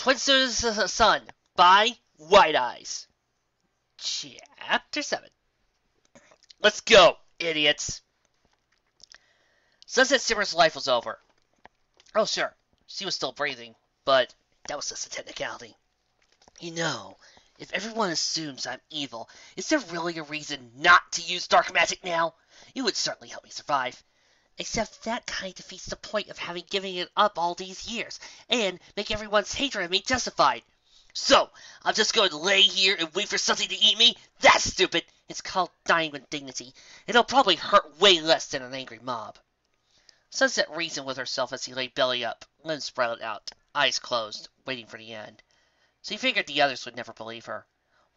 Twin Students of the Sun by White Eyes. Chapter 7. Let's go, idiots. Sunset Shimmer's life was over. Oh, sure, she was still breathing, but that was just a technicality. You know, if everyone assumes I'm evil, is there really a reason not to use dark magic now? It would certainly help me survive. Except that kind of defeats the point of having given it up all these years, and make everyone's hatred of me justified. So, I'm just going to lay here and wait for something to eat me? That's stupid! It's called dying with dignity. It'll probably hurt way less than an angry mob. Sunset reasoned with herself as he lay belly up, limbs spread out, eyes closed, waiting for the end. She figured the others would never believe her.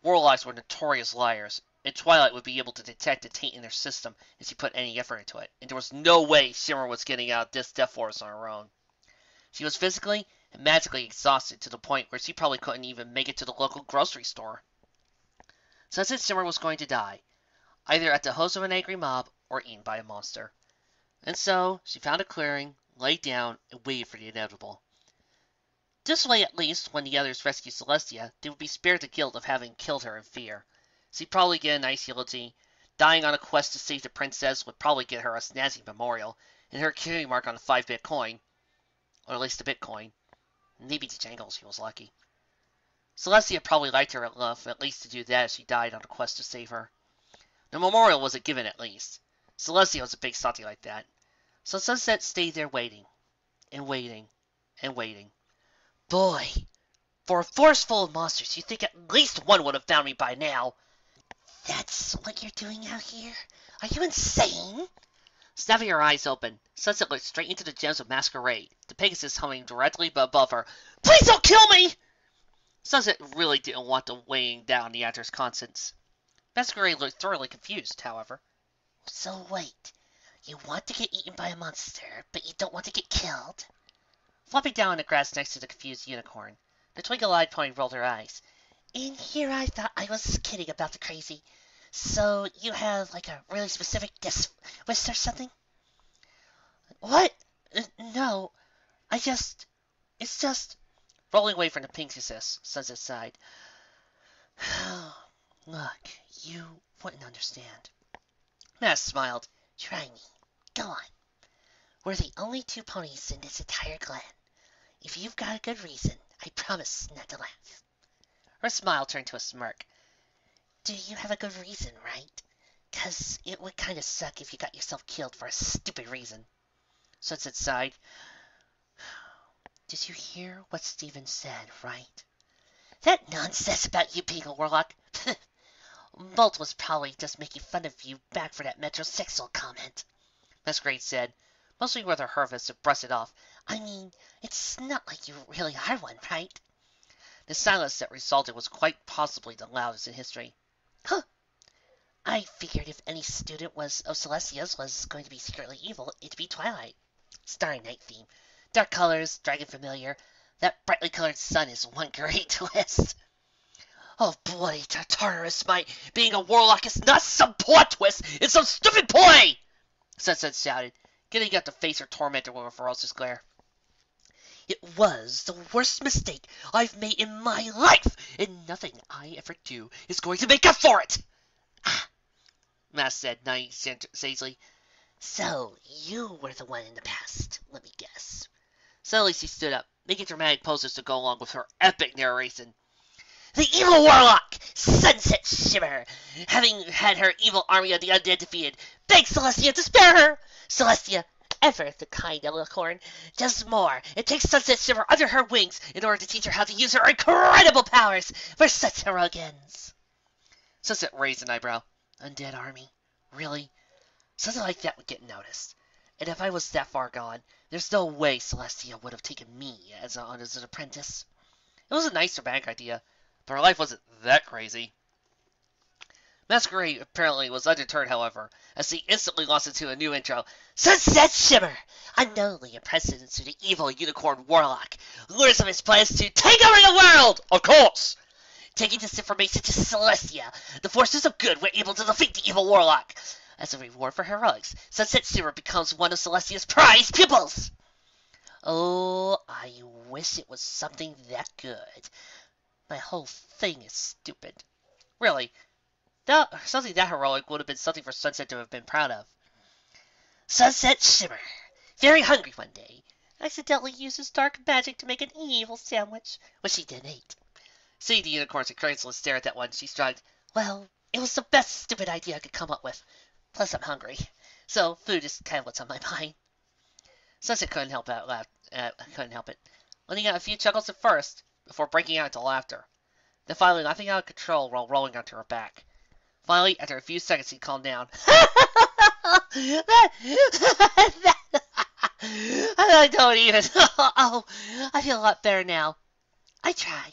Warlocks were notorious liars, and Twilight would be able to detect a taint in their system if she put any effort into it, and there was no way Shimmer was getting out of this death forest on her own. She was physically and magically exhausted to the point where she probably couldn't even make it to the local grocery store. Sunset Shimmer was going to die, either at the host of an angry mob or eaten by a monster. And so she found a clearing, lay down, and waited for the inevitable. This way, at least, when the others rescued Celestia, they would be spared the guilt of having killed her in fear. She'd probably get a nice eulogy. Dying on a quest to save the princess would probably get her a snazzy memorial, and her cutie mark on a 5-bit coin. Or at least a Bitcoin. Maybe the jangles, he was lucky. Celestia probably liked her enough at least to do that if she died on a quest to save her. The memorial was a given at least. Celestia was a big softy like that. So Sunset stayed there waiting. And waiting. And waiting. Boy, for a forest full of monsters, you'd think at least one would have found me by now. That's what you're doing out here? Are you insane? Snapping her eyes open, Sunset looked straight into the gems of masquerade, the Pegasus humming directly above her. Please don't kill me! Sunset really didn't want to weighing down the actor's conscience. Masquerade looked thoroughly confused, however. So wait, you want to get eaten by a monster, but you don't want to get killed? Flopping down on the grass next to the confused unicorn, the twinkle-eyed pony rolled her eyes. And here I thought I was kidding about the crazy. So you have, like, a really specific guess list or something? What? No. It's just... Rolling away from the Pegasus, Sunset sighed. Look, you wouldn't understand. Mass smiled. Try me. Go on. We're the only 2 ponies in this entire glen. If you've got a good reason, I promise not to laugh. Her smile turned to a smirk. Do you have a good reason, right? 'Cause it would kind of suck if you got yourself killed for a stupid reason. Sunset sighed. Did you hear what Steven said, right? That nonsense about you being a warlock? Bolt was probably just making fun of you back for that metrosexual comment, Masquerade said, mostly with her nervous to brush it off. I mean, it's not like you really are one, right? The silence that resulted was quite possibly the loudest in history. Huh. I figured if any student of Celestia's was going to be secretly evil, it'd be Twilight. Starry Night theme. Dark colors, dragon familiar. That brightly colored sun is one great twist. Oh, bloody Tartarus, being a warlock is not some plot twist, it's some stupid play! Sunset shouted, getting up to face her tormentor with a ferocious glare. It was the worst mistake I've made in my life, and nothing I ever do is going to make up for it! Ah, Mass said, nodding sagely. So, you were the one in the past, let me guess. Suddenly she stood up, making dramatic poses to go along with her epic narration. The evil warlock, Sunset Shimmer, having had her evil army of the undead defeated, begs Celestia to spare her. Celestia, ever the kind unicorn, does more. It takes Sunset Shimmer under her wings in order to teach her how to use her incredible powers for such heroic ends. Sunset raised an eyebrow. Undead army? Really? Something like that would get noticed. And if I was that far gone, there's no way Celestia would have taken me as an apprentice. It was a nice dramatic idea, but her life wasn't that crazy. Masquerade apparently was undeterred, however, as he instantly launched into a new intro. Sunset Shimmer, unknowingly imprisoned to the evil unicorn warlock, lures of his plans to take over the world! Of course! Taking this information to Celestia, the forces of good were able to defeat the evil warlock. As a reward for heroics, Sunset Shimmer becomes one of Celestia's prized pupils. Oh, I wish it was something that good. My whole thing is stupid. Really, something that heroic would have been something for Sunset to have been proud of. Sunset Shimmer, very hungry one day, accidentally uses dark magic to make an evil sandwich, which she then ate. Seeing the unicorns and Craigslist stare at that one, she shrugged. Well, it was the best stupid idea I could come up with. Plus, I'm hungry, so food is kind of what's on my mind. Sunset couldn't help it, letting out a few chuckles at first, before breaking out into laughter. Then finally laughing out of control while rolling onto her back. Finally, after a few seconds, he calmed down. I don't even. Oh, I feel a lot better now. I try.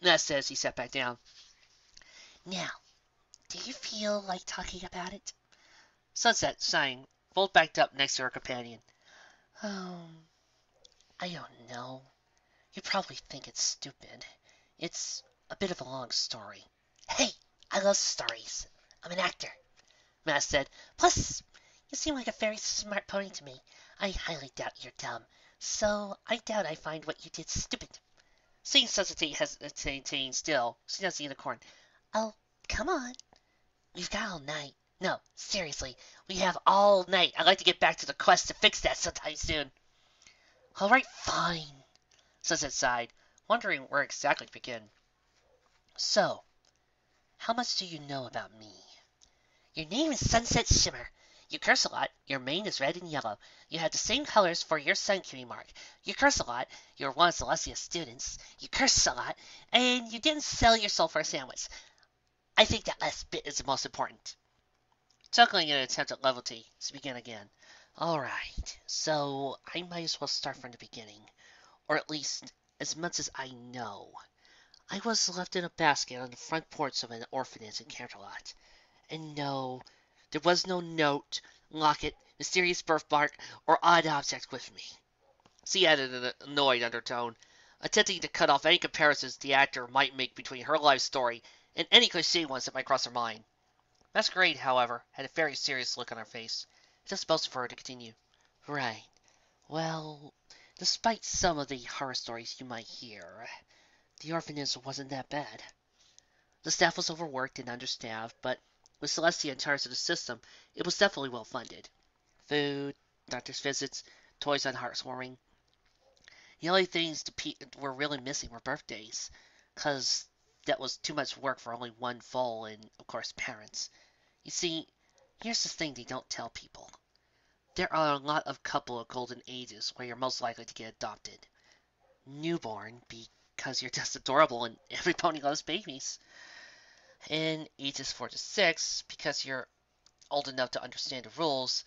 Ness says he sat back down. Now, do you feel like talking about it? Sunset, sighing, folded back up next to her companion. I don't know. You probably think it's stupid. It's a bit of a long story. Hey, I love stories. I'm an actor, Matt said. Plus, you seem like a very smart pony to me. I highly doubt you're dumb, so I doubt I find what you did stupid. Seeing Sunset hesitating still, she does the unicorn. Oh, come on. We've got all night. No, seriously, we have all night. I'd like to get back to the quest to fix that sometime soon. All right, fine, Sunset sighed, wondering where exactly to begin. So, how much do you know about me? Your name is Sunset Shimmer. You curse a lot. Your mane is red and yellow. You have the same colors for your sun cutie mark. You curse a lot. You're one of Celestia's students. You curse a lot. And you didn't sell your soul for a sandwich. I think that last bit is the most important. Chuckling in an attempt at levity, she began again. Alright, so I might as well start from the beginning. Or at least, as much as I know. I was left in a basket on the front porch of an orphanage in Canterlot. And no, there was no note, locket, mysterious birthmark, or odd object with me. She added in an annoyed undertone, attempting to cut off any comparisons the actor might make between her life story and any cliché ones that might cross her mind. Masquerade, however, had a very serious look on her face. It was supposed for her to continue. Right. Well, despite some of the horror stories you might hear, the orphanage wasn't that bad. The staff was overworked and understaffed, but with Celestia in charge of the system, it was definitely well funded. Food, doctor's visits, toys on heartwarming. The only things were really missing were birthdays, because that was too much work for only one foal and, of course, parents. You see, here's the thing they don't tell people. There are a lot of couple of golden ages where you're most likely to get adopted. Newborn, because you're just adorable and every pony loves babies. And ages 4 to 6, because you're old enough to understand the rules,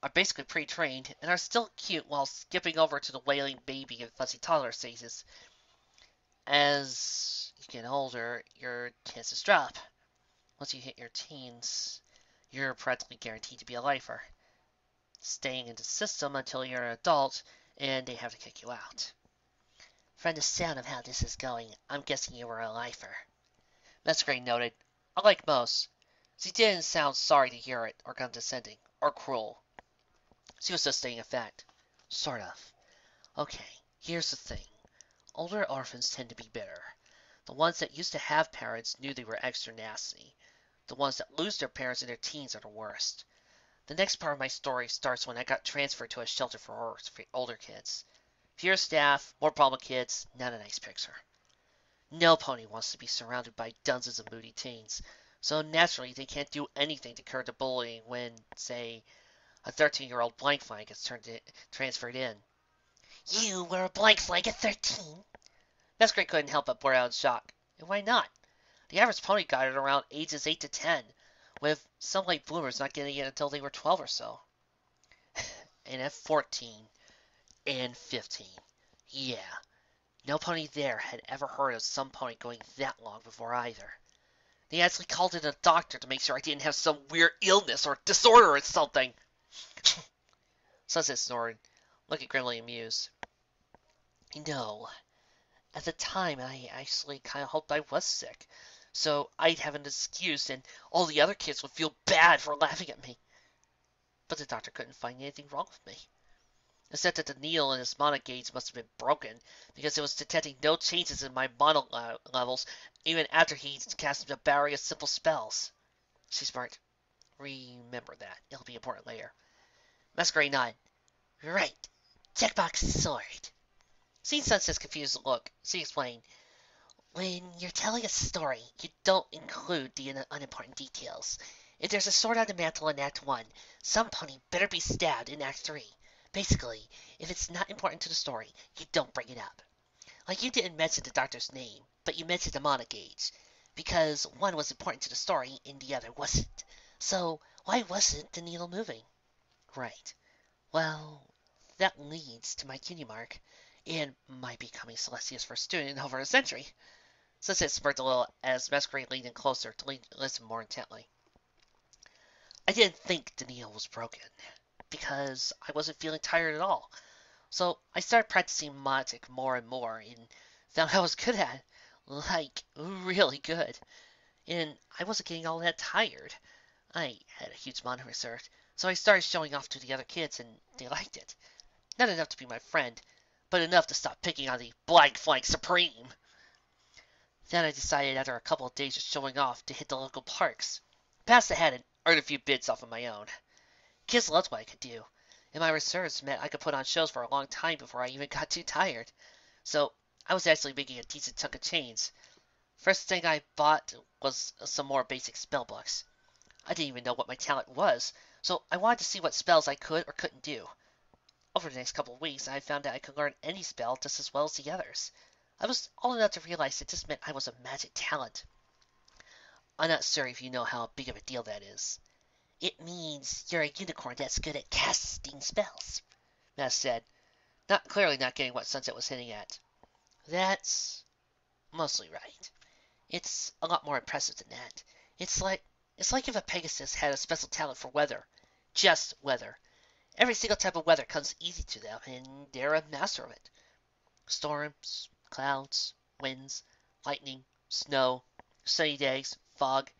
are basically pre-trained and are still cute while skipping over to the wailing baby and fuzzy toddler stages. As you get older, your chances drop. Once you hit your teens, you're practically guaranteed to be a lifer, staying in the system until you're an adult and they have to kick you out. From the sound of how this is going, I'm guessing you were a lifer. Masquerade noted, unlike most, she didn't sound sorry to hear it, or condescending, or cruel. She was just stating a fact. Sort of. Okay, here's the thing. Older orphans tend to be bitter. The ones that used to have parents knew they were extra nasty. The ones that lose their parents in their teens are the worst. The next part of my story starts when I got transferred to a shelter for older kids. Fewer staff, more problem kids, not a nice picture. No pony wants to be surrounded by dozens of moody teens, so naturally they can't do anything to curb the bullying when, say, a 13-year-old blank flag gets transferred in. You were a blank flag at 13? Masquerade couldn't help but blurt out in shock. And why not? The average pony got it around ages 8 to 10, with some late bloomers not getting it until they were 12 or so. And at 14 and 15. Yeah, no pony there had ever heard of some pony going that long before either. They actually called in a doctor to make sure I didn't have some weird illness or disorder or something. Sunset snorted, looking grimly amused. No, at the time I actually kind of hoped I was sick, so I'd have an excuse and all the other kids would feel bad for laughing at me. But the doctor couldn't find anything wrong with me. except that the needle in his mana gauge must have been broken, because it was detecting no changes in my mana levels, even after he cast a barrier of simple spells. She's smart. Remember that. It'll be important later. Masquerade nodded. Right. Checkbox sword. Seeing Sunset's confused look, she explained, when you're telling a story, you don't include the unimportant details. If there's a sword on the mantle in Act 1, some pony better be stabbed in Act 3. Basically, if it's not important to the story, you don't bring it up. Like you didn't mention the doctor's name, but you mentioned the mana gauge, because one was important to the story and the other wasn't. So, why wasn't the needle moving? Right. Well, that leads to my cutie mark, and my becoming Celestia's first student in over a century. Sunset smirked a little as Masquerade leaned in closer to listen more intently. I didn't think the needle was broken, because I wasn't feeling tired at all. So I started practicing magic more and more, and found I was good at it. Like, really good. And I wasn't getting all that tired. I had a huge mana reserve, so I started showing off to the other kids, and they liked it. Not enough to be my friend, but enough to stop picking on the Blind Flank Supreme. Then I decided after a couple of days of showing off to hit the local parks, pass ahead and earn a few bits off of my own. Kids loved what I could do, and my reserves meant I could put on shows for a long time before I even got too tired. So I was actually making a decent chunk of change. First thing I bought was some more basic spell books. I didn't even know what my talent was, so I wanted to see what spells I could or couldn't do. Over the next couple of weeks, I found that I could learn any spell just as well as the others. I was old enough to realize it just meant I was a magic talent. I'm not sure if you know how big of a deal that is. It means you're a unicorn that's good at casting spells, Matt said, clearly not getting what Sunset was hinting at. That's mostly right. It's a lot more impressive than that. It's like if a Pegasus had a special talent for weather. Just weather. Every single type of weather comes easy to them, and they're a master of it. Storms, clouds, winds, lightning, snow, sunny days, fog,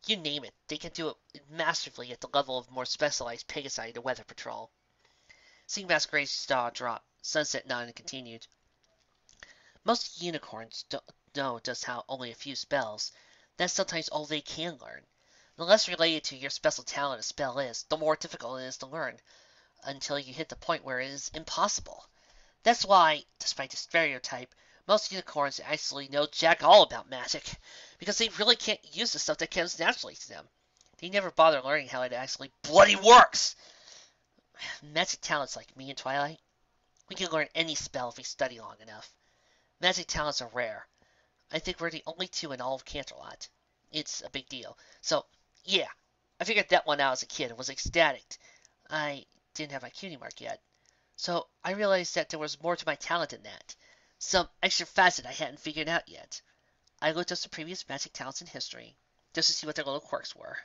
you name it. They can do it masterfully at the level of more specialized Pegasi in the Weather Patrol. Seeing Masquerade's jaw drop, Sunset nodded and continued. Most unicorns don't know just how only a few spells. That's sometimes all they can learn. The less related to your special talent a spell is, the more difficult it is to learn, until you hit the point where it is impossible. That's why, despite the stereotype, most unicorns actually know jack all about magic, because they really can't use the stuff that comes naturally to them. They never bother learning how it actually bloody works! Magic talents like me and Twilight, we can learn any spell if we study long enough. Magic talents are rare. I think we're the only two in all of Canterlot. It's a big deal. So, yeah, I figured that one out as a kid and was ecstatic. I didn't have my cutie mark yet. So I realized that there was more to my talent than that. Some extra facet I hadn't figured out yet. I looked up some previous magic talents in history, just to see what their little quirks were.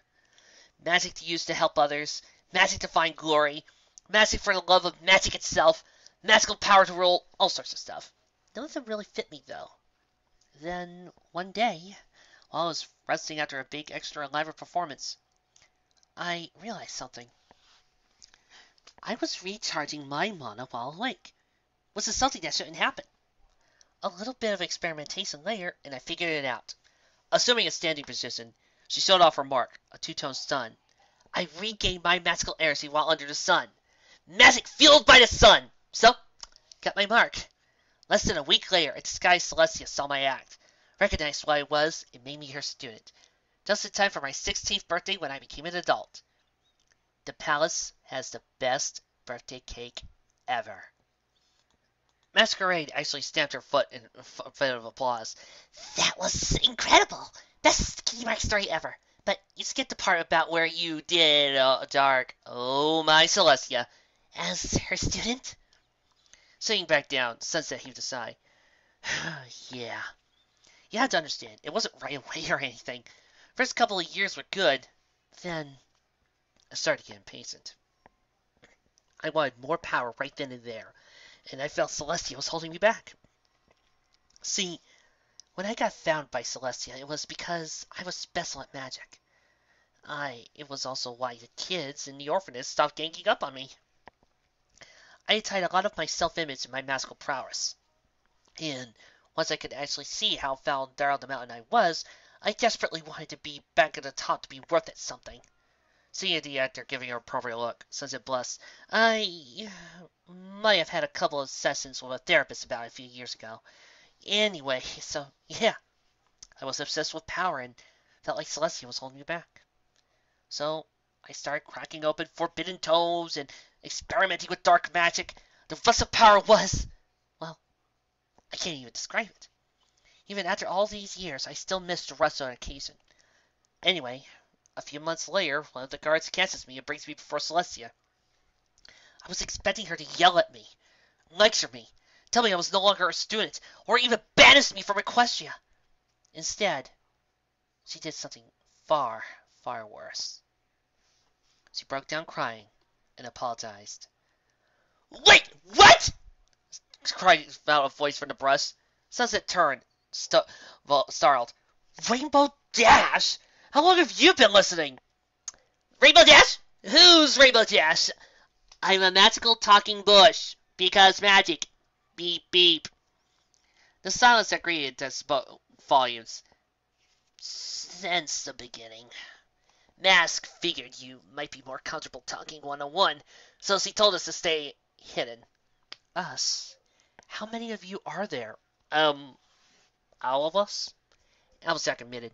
Magic to use to help others, magic to find glory, magic for the love of magic itself, magical power to rule, all sorts of stuff. None of them really fit me, though. Then, one day, while I was resting after a big extra elaborate performance, I realized something. I was recharging my mana while awake. Was this something that shouldn't happen? A little bit of experimentation later, and I figured it out. Assuming a standing position, she showed off her mark, a two-tone sun. I regained my magical energy while under the sun. Magic fueled by the sun! So, got my mark. Less than a week later, a disguised Celestia saw my act, recognized what I was, and made me her student. Just in time for my 16th birthday when I became an adult. The palace has the best birthday cake ever. Masquerade actually stamped her foot in a fit of applause. That was incredible! Best cutie mark story ever. But you skipped the part about where you did dark, oh my Celestia, as her student? Sitting back down, Sunset heaved a sigh. Yeah. You have to understand, it wasn't right away or anything. First couple of years were good. Then I started to get impatient. I wanted more power right then and there, and I felt Celestia was holding me back. See, when I got found by Celestia, it was because I was special at magic. It was also why the kids in the orphanage stopped ganging up on me. I had tied a lot of my self-image to my magical prowess. And once I could actually see how foul and down the mountain I was, I desperately wanted to be back at the top to be worth it something. Seeing the actor giving her a appropriate look, Sunset blushed. I might have had a couple of sessions with a therapist about it a few years ago. Anyway, so yeah, I was obsessed with power and felt like Celestia was holding me back. So I started cracking open forbidden tomes and experimenting with dark magic. The rust of power was, well, I can't even describe it. Even after all these years, I still miss the rust on occasion. Anyway, a few months later, one of the guards catches me and brings me before Celestia. I was expecting her to yell at me, lecture me, tell me I was no longer a student, or even banish me from Equestria. Instead, she did something far, far worse. She broke down crying and apologized. Wait, what? Cried out a voice from the brush. Sunset turned, startled. Rainbow Dash? How long have you been listening? Rainbow Dash? Who's Rainbow Dash? I'm a magical talking bush. Because magic. Beep, beep. The silence that greeted us spoke volumes. Since the beginning. Mask figured you might be more comfortable talking one-on-one, so she told us to stay hidden. Us? How many of you are there? All of us? Applejack admitted,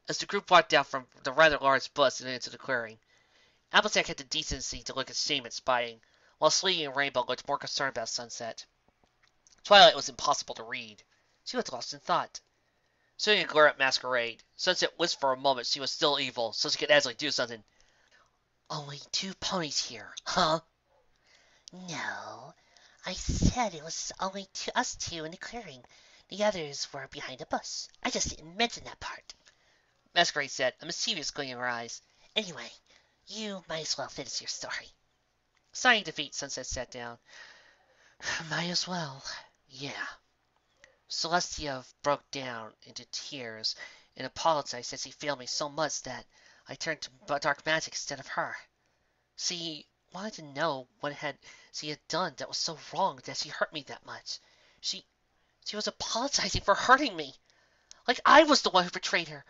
as the group walked out from the rather large bus and into the clearing. Applejack had the decency to look ashamed at spying, while Sleety and Rainbow looked more concerned about Sunset. Twilight was impossible to read. She was lost in thought. Shooting a glare at Masquerade, Sunset wished for a moment she was still evil, so she could actually do something. Only 2 ponies here, huh? No, I said it was only us 2 in the clearing. The others were behind the bus. I just didn't mention that part. Masquerade said, a mischievous gleam in her eyes. Anyway, you might as well finish your story. Sighing defeat, Sunset sat down. Might as well. Yeah. Celestia broke down into tears and apologized as she failed me so much that I turned to dark magic instead of her. She wanted to know what she had done that was so wrong that she hurt me that much. She was apologizing for hurting me. Like I was the one who betrayed her.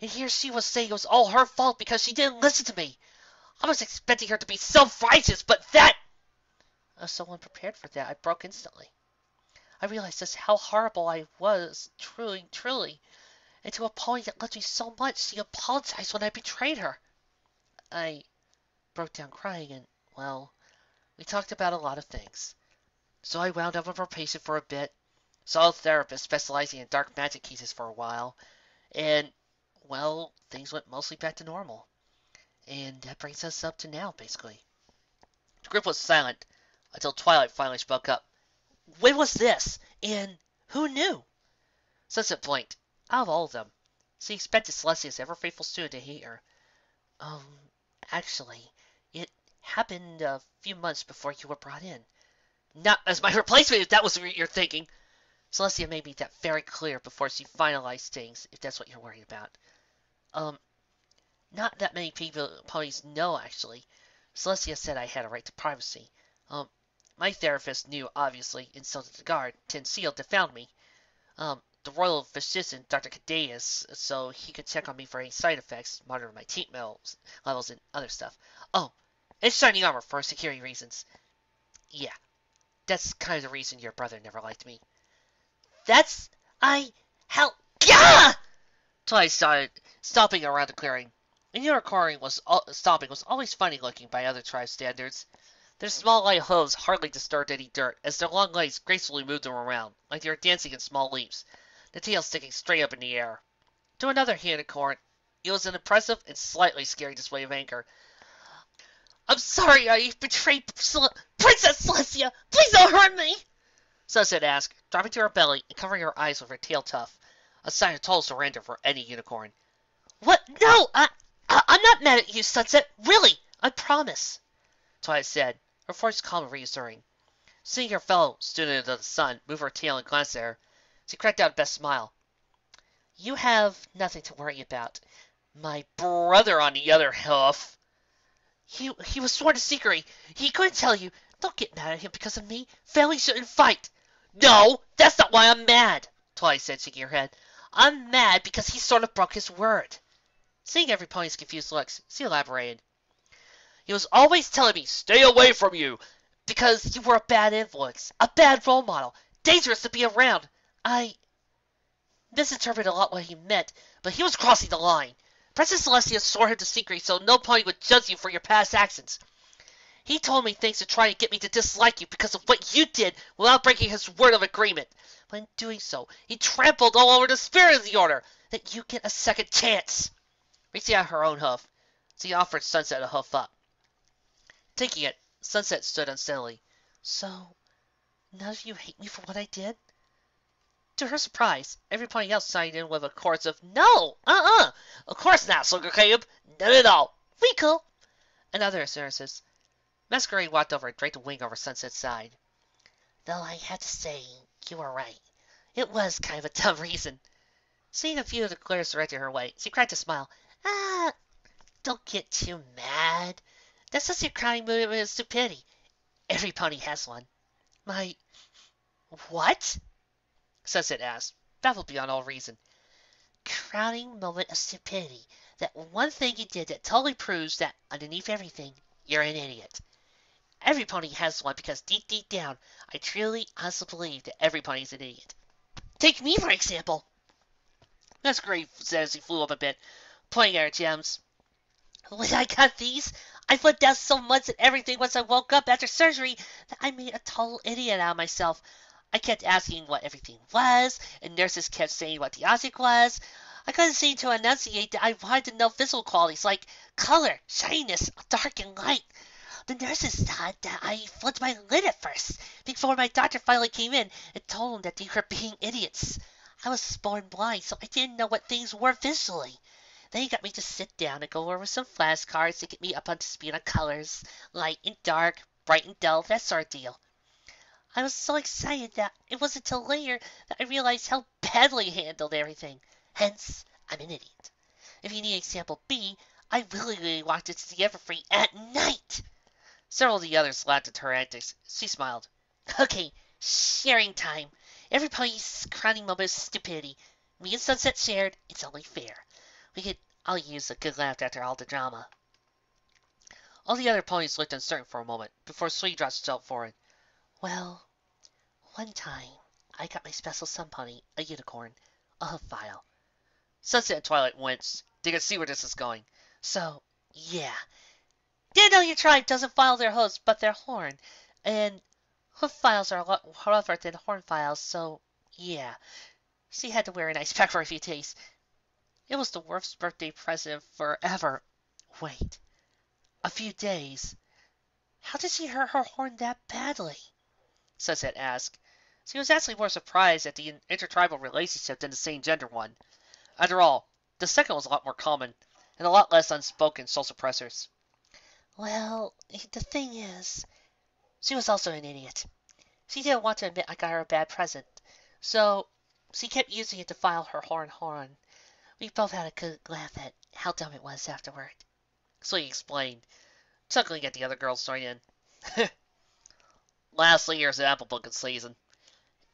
And here she was saying it was all her fault because she didn't listen to me. I was expecting her to be self-righteous, but that... I was so unprepared for that, I broke instantly. I realized just how horrible I was, truly, truly. And to a pony that loved me so much, she apologized when I betrayed her. I broke down crying and, well, we talked about a lot of things. So I wound up with her patient for a bit, saw a therapist specializing in dark magic cases for a while, and, well, things went mostly back to normal. And that brings us up to now, basically. The group was silent until Twilight finally spoke up. When was this? And who knew? Sunset blinked. Out of all of them, she expected Celestia's ever-faithful student to hate her. Actually, it happened a few months before you were brought in. Not as my replacement, if that was what you're thinking. Celestia made me that very clear before she finalized things, if that's what you're worried about. Not that many ponies know, actually. Celestia said I had a right to privacy. My therapist knew, obviously, and so did the guard, Tin Sealed, that found me. The royal physician, Dr. Cadeus, so he could check on me for any side effects, monitor my teat levels, and other stuff. Oh, and shiny armor for security reasons. Yeah, that's kind of the reason your brother never liked me. Gah! Twilight started stomping around the clearing. And stomping was always funny looking by other tribe standards. Their small light hooves hardly disturbed any dirt, as their long legs gracefully moved them around, like they were dancing in small leaps, the tail sticking straight up in the air. To another unicorn, it was an impressive and slightly scary display of anger. I'm sorry I betrayed Princess Celestia! Please don't hurt me! Sunset asked, dropping to her belly and covering her eyes with her tail tuft, a sign of total surrender for any unicorn. What? No! I'm not mad at you, Sunset! Really! I promise! Twilight said, her voice calm and reassuring. Seeing her fellow student of the sun move her tail and glance at her, she cracked out a best smile. You have nothing to worry about. My brother, on the other half... He was sworn to secrecy. He couldn't tell you. Don't get mad at him because of me. Family shouldn't fight. No, that's not why I'm mad, Twilight said, shaking her head. I'm mad because he sort of broke his word. Seeing every pony's confused looks, she elaborated. He was always telling me, stay away from you, because you were a bad influence, a bad role model, dangerous to be around. I misinterpreted a lot what he meant, but he was crossing the line. Princess Celestia swore him to secrecy so no pony would judge you for your past actions. He told me things to try and get me to dislike you because of what you did without breaking his word of agreement. But in doing so, he trampled all over the spirit of the order, that you get a second chance. Reaching out her own hoof, she offered Sunset a hoof up. Taking it, Sunset stood unsteadily. So, none of you hate me for what I did? To her surprise, every pony else signed in with a chorus of, No! Of course not, Sugar Caleb! None at all! We cool! And other assurances. Masquerade walked over and draped a wing over Sunset's side. Though I have to say, you were right. It was kind of a dumb reason. Seeing a few of the glares directed her way, she cracked a smile. Don't get too mad. That's just your crowning moment of stupidity. Every pony has one. My... What? Sunset asked, baffled beyond all reason. Crowning moment of stupidity. That one thing you did that totally proves that, underneath everything, you're an idiot. Every pony has one because deep down, I truly, honestly believe that every pony is an idiot. Take me, for example. Masquerade said as he flew up a bit, pointing at her gems. When I got these, I flipped out so much at everything once I woke up after surgery that I made a total idiot out of myself. I kept asking what everything was, and nurses kept saying what the object was. I couldn't seem to enunciate that I wanted to know physical qualities like color, shininess, dark, and light. The nurses thought that I flipped my lid at first, before my doctor finally came in and told them that they were being idiots. I was born blind, so I didn't know what things were visually. Then he got me to sit down and go over some flashcards to get me up on speed on colors, light and dark, bright and dull, that sort of deal. I was so excited that it wasn't until later that I realized how badly I handled everything. Hence, I'm an idiot. If you need example B, I willingly walked into the Everfree at night. Several of the others laughed at her antics. She smiled. Okay, sharing time. Everybody's crowning moment of stupidity. Me and Sunset shared. It's only fair. We could all use a good laugh after all the drama. All the other ponies looked uncertain for a moment, before Sweet Drop stepped forward. Well, one time, I got my special somepony, a unicorn, a hoof file. Sunset and Twilight winced. They could see where this is going. So, yeah. Didn't know your tribe doesn't file their hooves, but their horn. And hoof files are a lot rougher than horn files, so, yeah. She had to wear an ice pack for a few days. It was the worst birthday present forever. Wait. A few days? How did she hurt her horn that badly? Sunset asked. She was actually more surprised at the intertribal relationship than the same-gender one. After all, the second was a lot more common, and a lot less unspoken social pressures. Well, the thing is, she was also an idiot. She didn't want to admit I got her a bad present, so she kept using it to file her horn. We both had a good laugh at how dumb it was afterward. So he explained, chuckling at the other girls joining in. Lastly, here's the apple bucket season.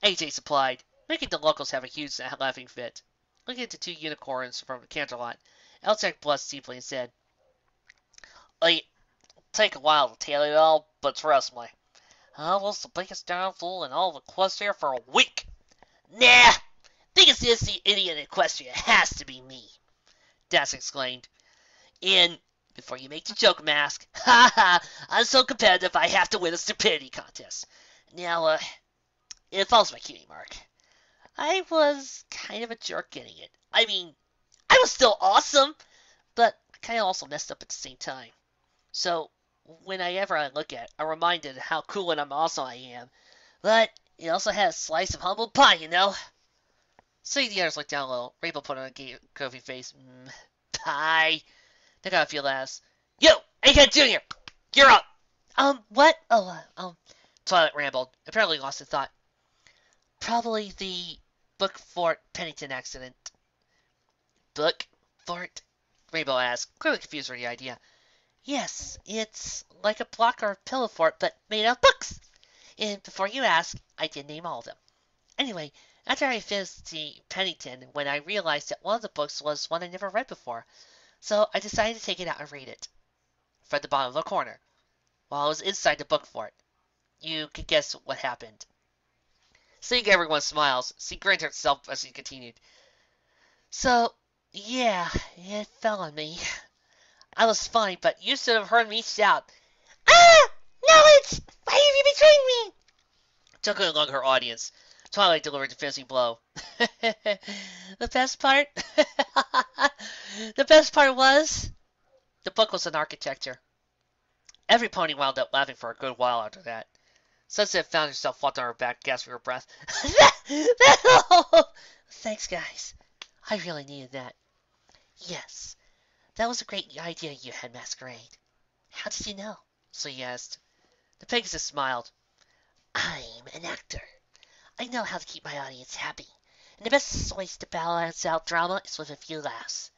AJ supplied, making the locals have a huge laughing fit. Looking at the two unicorns from the canter lot, Eljack blushed deeply and said, It'll take a while to tell it all, but trust me, I was the biggest darn fool in all of Equestria for a week. Nah! Biggest is the idiot in Equestria has to be me, Das exclaimed. And, before you make the joke, Mask, I'm so competitive I have to win a stupidity contest. Now, it falls my cutie mark. I was kind of a jerk getting it. I mean, I was still awesome, but I kind of also messed up at the same time. So, whenever I look at it, I'm reminded of how cool and awesome I am. But it also has a slice of humble pie, you know? Seeing the others look down low, Rainbow put on a goofy face. Pie. They got a few laughs. Yo, Egghead Jr., you're up! What? Twilight rambled, apparently lost in thought. Probably the Book Fort Pennington accident. Book Fort? Rainbow asked, clearly confused with the idea. Yes, it's like a block or a pillow fort, but made out of books. And before you ask, I did name all of them. Anyway, after I finished the Pennington, when I realized that one of the books was one I never read before, so I decided to take it out and read it. From the bottom of the corner, while I was inside the book fort. You can guess what happened. Seeing everyone smiles, she grinned herself as she continued. So, yeah, it fell on me. I was fine, but you should have heard me shout, "Ah! Knowledge! Why have you betrayed me?" Chuckling along her audience, Twilight delivered the finishing blow. The best part? The best part was, the book was an architecture. Every pony wound up laughing for a good while after that. Sunset found herself flat on her back, gasping for breath. Thanks, guys. I really needed that. Yes, that was a great idea you had, Masquerade. How did you know? So he asked. The Pegasus smiled. I'm an actor. I know how to keep my audience happy. And the best way to balance out drama is with a few laughs.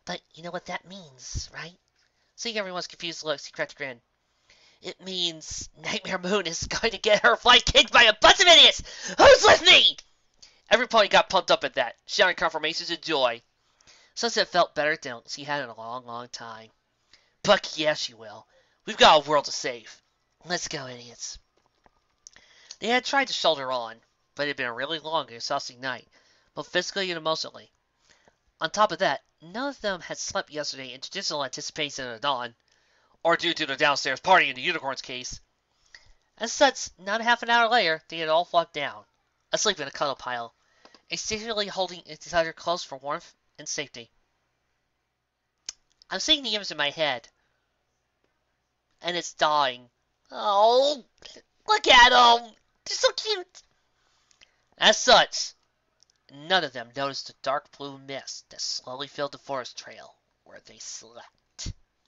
But you know what that means, right? Seeing everyone's confused looks, he cracked a grin. It means Nightmare Moon is going to get her flight kicked by a bunch of idiots! Who's with me? Every pony got pumped up at that, shouting confirmations of joy. Sunset felt better than she had in a long, long time. But yeah, she will. We've got a world to save. Let's go, idiots. They had tried to shoulder on, but it had been a really long and exhausting night, both physically and emotionally. On top of that, none of them had slept yesterday in traditional anticipation of the dawn, or due to the downstairs party in the unicorn's case. As such, not half an hour later, they had all flopped down, asleep in a cuddle pile, instinctively holding each other close for warmth and safety. I'm seeing the image in my head, and it's dying. Oh, look at them! They're so cute! As such, none of them noticed the dark blue mist that slowly filled the forest trail where they slept.